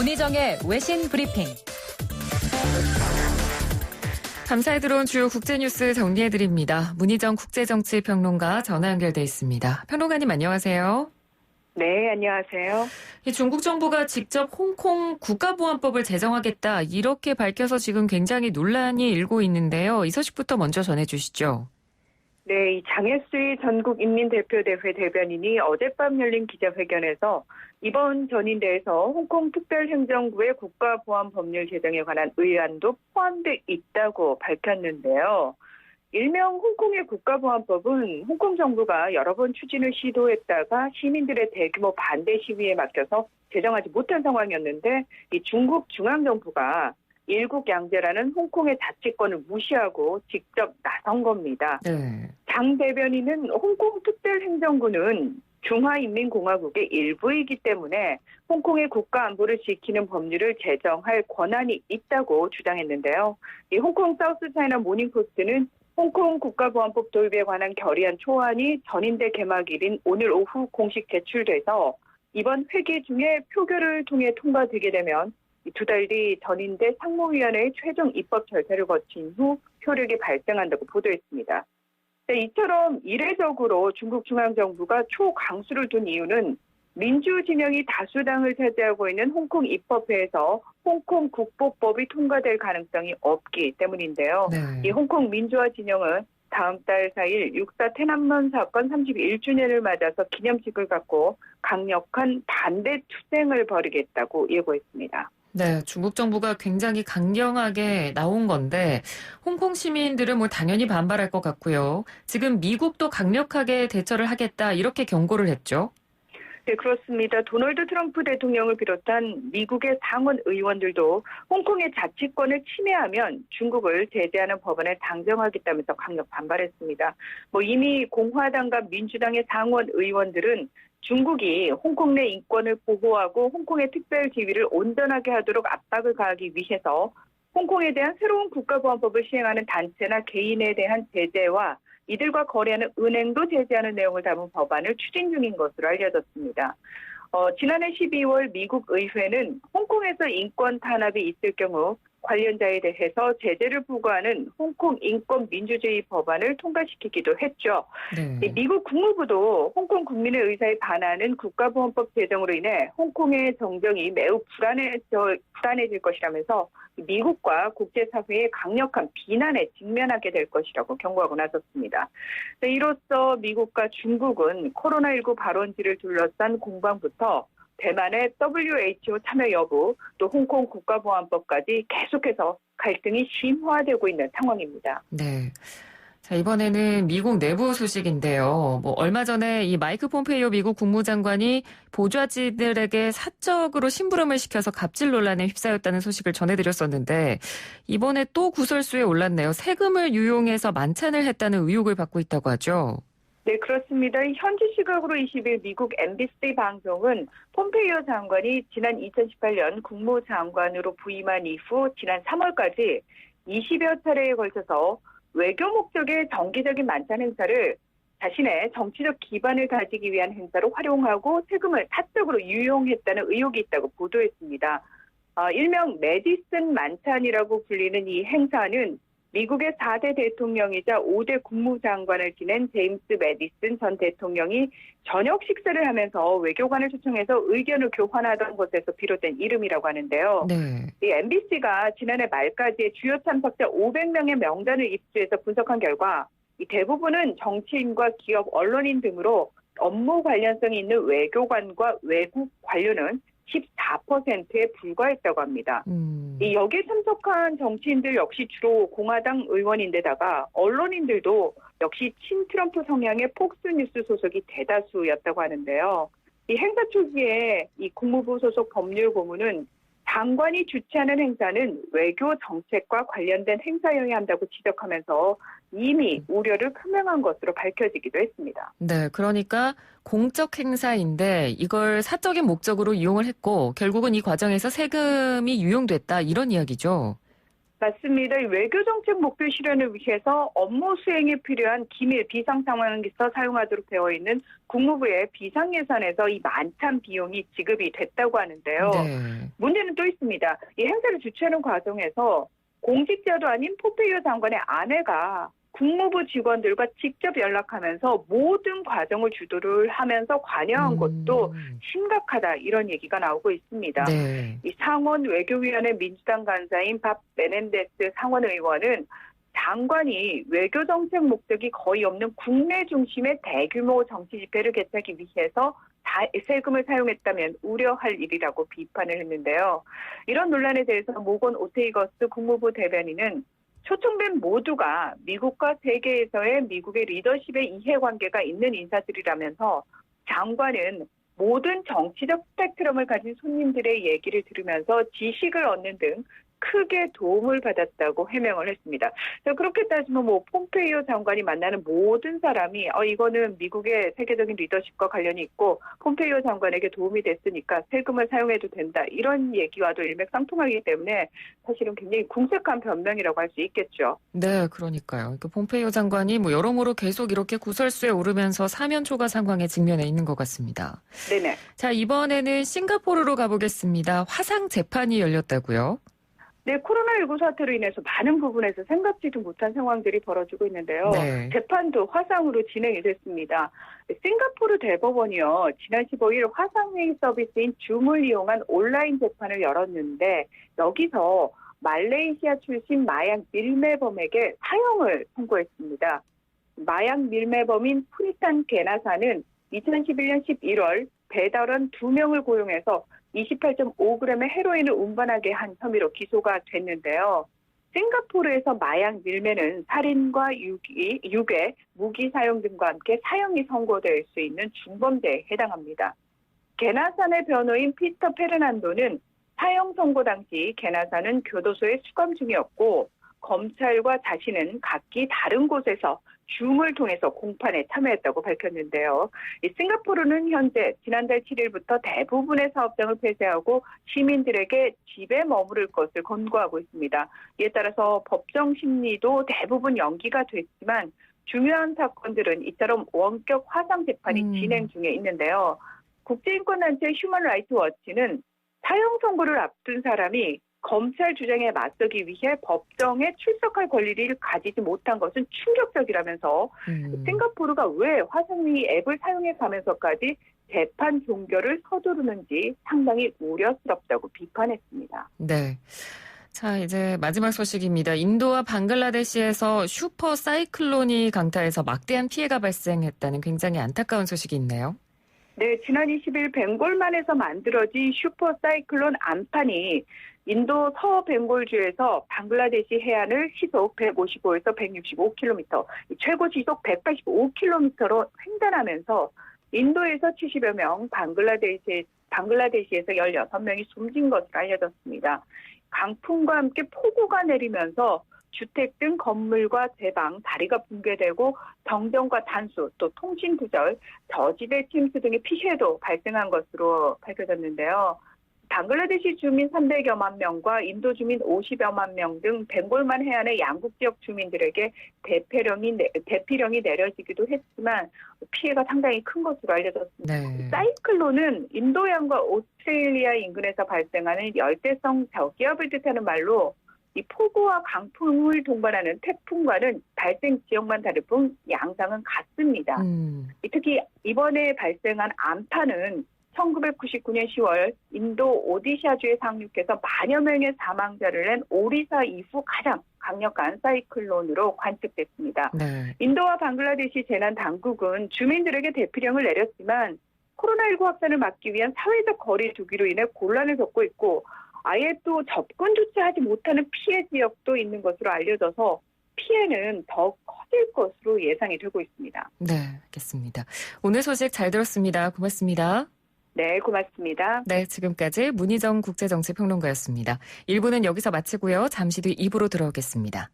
문희정의 외신 브리핑. 감사에 들어온 주요 국제뉴스 정리해드립니다. 문희정 국제정치평론가 전화 연결돼 있습니다. 평론가님 안녕하세요. 네, 안녕하세요. 중국 정부가 직접 홍콩 국가보안법을 제정하겠다 이렇게 밝혀서 지금 굉장히 논란이 일고 있는데요. 이 소식부터 먼저 전해주시죠. 네, 이 장혜수의 전국인민대표대회 대변인이 어젯밤 열린 기자회견에서 이번 전인대에서 홍콩 특별행정구의 국가보안법률 제정에 관한 의안도 포함돼 있다고 밝혔는데요. 일명 홍콩의 국가보안법은 홍콩 정부가 여러 번 추진을 시도했다가 시민들의 대규모 반대 시위에 막혀서 제정하지 못한 상황이었는데 이 중국 중앙정부가 일국양제라는 홍콩의 자치권을 무시하고 직접 나선 겁니다. 네. 장 대변인은 홍콩 특별행정구는 중화인민공화국의 일부이기 때문에 홍콩의 국가 안보를 지키는 법률을 제정할 권한이 있다고 주장했는데요. 이 홍콩 사우스차이나 모닝포스트는 홍콩 국가보안법 도입에 관한 결의안 초안이 전인대 개막일인 오늘 오후 공식 제출돼서 이번 회기 중에 표결을 통해 통과되게 되면 두 달 뒤 전인대 상무위원회의 최종 입법 절차를 거친 후 효력이 발생한다고 보도했습니다. 이처럼 이례적으로 중국 중앙정부가 초강수를 둔 이유는 민주 진영이 다수당을 차지하고 있는 홍콩 입법회에서 홍콩 국보법이 통과될 가능성이 없기 때문인데요. 네. 이 홍콩 민주화 진영은 다음 달 4일 6.4 天安門 사건 31주년을 맞아서 기념식을 갖고 강력한 반대 투쟁을 벌이겠다고 예고했습니다. 네, 중국 정부가 굉장히 강경하게 나온 건데 홍콩 시민들은 당연히 반발할 것 같고요. 지금 미국도 강력하게 대처를 하겠다 이렇게 경고를 했죠. 네, 그렇습니다. 도널드 트럼프 대통령을 비롯한 미국의 상원 의원들도 홍콩의 자치권을 침해하면 중국을 제재하는 법안을 당정하겠다면서 강력 반발했습니다. 이미 공화당과 민주당의 상원 의원들은 중국이 홍콩 내 인권을 보호하고 홍콩의 특별 지위를 온전하게 하도록 압박을 가하기 위해서 홍콩에 대한 새로운 국가보안법을 시행하는 단체나 개인에 대한 제재와 이들과 거래하는 은행도 제재하는 내용을 담은 법안을 추진 중인 것으로 알려졌습니다. 지난해 12월 미국 의회는 홍콩에서 인권 탄압이 있을 경우 관련자에 대해서 제재를 부과하는 홍콩 인권 민주주의 법안을 통과시키기도 했죠. 네. 미국 국무부도 홍콩 국민의 의사에 반하는 국가보안법 제정으로 인해 홍콩의 정정이 매우 불안해질 것이라면서 미국과 국제사회의 강력한 비난에 직면하게 될 것이라고 경고하고 나섰습니다. 이로써 미국과 중국은 코로나19 발원지를 둘러싼 공방부터 대만의 WHO 참여 여부, 또 홍콩 국가보안법까지 계속해서 갈등이 심화되고 있는 상황입니다. 네. 자, 이번에는 미국 내부 소식인데요. 얼마 전에 이 마이크 폼페이오 미국 국무장관이 보좌진들에게 사적으로 심부름을 시켜서 갑질 논란에 휩싸였다는 소식을 전해드렸었는데 이번에 또 구설수에 올랐네요. 세금을 유용해서 만찬을 했다는 의혹을 받고 있다고 하죠. 네, 그렇습니다. 현지 시각으로 20일 미국 MBC 방송은 폼페이오 장관이 지난 2018년 국무장관으로 부임한 이후 지난 3월까지 20여 차례에 걸쳐서 외교 목적의 정기적인 만찬 행사를 자신의 정치적 기반을 다지기 위한 행사로 활용하고 세금을 사적으로 유용했다는 의혹이 있다고 보도했습니다. 일명 메디슨 만찬이라고 불리는 이 행사는 미국의 4대 대통령이자 5대 국무장관을 지낸 제임스 메디슨 전 대통령이 저녁 식사를 하면서 외교관을 초청해서 의견을 교환하던 곳에서 비롯된 이름이라고 하는데요. 네. 이 MBC가 지난해 말까지 주요 참석자 500명의 명단을 입수해서 분석한 결과 이 대부분은 정치인과 기업, 언론인 등으로 업무 관련성이 있는 외교관과 외국 관료는 14%에 불과했다고 합니다. 여기에 참석한 정치인들 역시 주로 공화당 의원인데다가 언론인들도 역시 친트럼프 성향의 폭스뉴스 소속이 대다수였다고 하는데요. 이 행사 초기에 이 국무부 소속 법률고문은 장관이 주최하는 행사는 외교 정책과 관련된 행사여야 한다고 지적하면서 이미 우려를 표명한 것으로 밝혀지기도 했습니다. 네, 그러니까 공적 행사인데 이걸 사적인 목적으로 이용을 했고 결국은 이 과정에서 세금이 유용됐다 이런 이야기죠. 맞습니다. 이 외교정책 목표 실현을 위해서 업무 수행에 필요한 기밀 비상상황기서 사용하도록 되어 있는 국무부의 비상예산에서 이 만찬 비용이 지급이 됐다고 하는데요. 네. 문제는 또 있습니다. 이 행사를 주최하는 과정에서 공직자도 아닌 폼페이오 장관의 아내가 국무부 직원들과 직접 연락하면서 모든 과정을 주도를 하면서 관여한 것도 심각하다, 이런 얘기가 나오고 있습니다. 네. 이 상원 외교위원회 민주당 간사인 밥 메넨데스 상원 의원은 장관이 외교정책 목적이 거의 없는 국내 중심의 대규모 정치 집회를 개최하기 위해서 세금을 사용했다면 우려할 일이라고 비판을 했는데요. 이런 논란에 대해서 모건 오테이거스 국무부 대변인은 초청된 모두가 미국과 세계에서의 미국의 리더십에 이해관계가 있는 인사들이라면서 장관은 모든 정치적 스펙트럼을 가진 손님들의 얘기를 들으면서 지식을 얻는 등 크게 도움을 받았다고 해명을 했습니다. 그렇게 따지면 폼페이오 장관이 만나는 모든 사람이 이거는 미국의 세계적인 리더십과 관련이 있고 폼페이오 장관에게 도움이 됐으니까 세금을 사용해도 된다, 이런 얘기와도 일맥상통하기 때문에 사실은 굉장히 궁색한 변명이라고 할 수 있겠죠. 네, 그러니까요. 폼페이오 장관이 여러모로 계속 이렇게 구설수에 오르면서 사면 초과 상황에 직면해 있는 것 같습니다. 네네. 자, 이번에는 싱가포르로 가보겠습니다. 화상 재판이 열렸다고요? 네, 코로나19 사태로 인해서 많은 부분에서 생각지도 못한 상황들이 벌어지고 있는데요. 네. 재판도 화상으로 진행이 됐습니다. 싱가포르 대법원이요, 지난 15일 화상회의 서비스인 줌을 이용한 온라인 재판을 열었는데 여기서 말레이시아 출신 마약 밀매범에게 사형을 선고했습니다. 마약 밀매범인 프리탄 게나사는 2011년 11월 배달원 2명을 고용해서 28.5g의 헤로인을 운반하게 한 혐의로 기소가 됐는데요. 싱가포르에서 마약 밀매는 살인과 유괴, 무기 사용 등과 함께 사형이 선고될 수 있는 중범죄에 해당합니다. 게나산의 변호인 피터 페르난도는 사형 선고 당시 게나산은 교도소에 수감 중이었고 검찰과 자신은 각기 다른 곳에서 줌을 통해서 공판에 참여했다고 밝혔는데요. 싱가포르는 현재 지난달 7일부터 대부분의 사업장을 폐쇄하고 시민들에게 집에 머무를 것을 권고하고 있습니다. 이에 따라서 법정 심리도 대부분 연기가 됐지만 중요한 사건들은 이처럼 원격 화상 재판이 진행 중에 있는데요. 국제인권단체 휴먼 라이트 워치는 사형 선고를 앞둔 사람이 검찰 주장에 맞서기 위해 법정에 출석할 권리를 가지지 못한 것은 충격적이라면서 싱가포르가 왜 화상회의 앱을 사용해 가면서까지 재판 종결을 서두르는지 상당히 우려스럽다고 비판했습니다. 네. 자, 이제 마지막 소식입니다. 인도와 방글라데시에서 슈퍼 사이클론이 강타해서 막대한 피해가 발생했다는 굉장히 안타까운 소식이 있네요. 네, 지난 20일 벵골만에서 만들어진 슈퍼 사이클론 암판이 인도 서벵골주에서 방글라데시 해안을 시속 155에서 165km, 최고 시속 185km로 횡단하면서 인도에서 70여 명, 방글라데시에서 16명이 숨진 것으로 알려졌습니다. 강풍과 함께 폭우가 내리면서 주택 등 건물과 제방, 다리가 붕괴되고 정전과 단수, 또 통신 두절, 저지대 침수 등의 피해도 발생한 것으로 밝혀졌는데요. 방글라데시 주민 300여만 명과 인도 주민 50여만 명 등 벵골만 해안의 양국 지역 주민들에게 대피령이 내려지기도 했지만 피해가 상당히 큰 것으로 알려졌습니다. 네. 사이클론은 인도양과 오스트레일리아 인근에서 발생하는 열대성 저기압을 뜻하는 말로 이 폭우와 강풍을 동반하는 태풍과는 발생 지역만 다를 뿐 양상은 같습니다. 특히 이번에 발생한 암판은 1999년 10월 인도 오디샤주에 상륙해서 만여 명의 사망자를 낸 오리사 이후 가장 강력한 사이클론으로 관측됐습니다. 네. 인도와 방글라데시 재난당국은 주민들에게 대피령을 내렸지만 코로나19 확산을 막기 위한 사회적 거리 두기로 인해 곤란을 겪고 있고 아예 또 접근조차 하지 못하는 피해 지역도 있는 것으로 알려져서 피해는 더 커질 것으로 예상이 되고 있습니다. 네, 알겠습니다. 오늘 소식 잘 들었습니다. 고맙습니다. 네, 고맙습니다. 네, 지금까지 문희정 국제정치평론가였습니다. 1부는 여기서 마치고요. 잠시 뒤 2부로 돌아오겠습니다.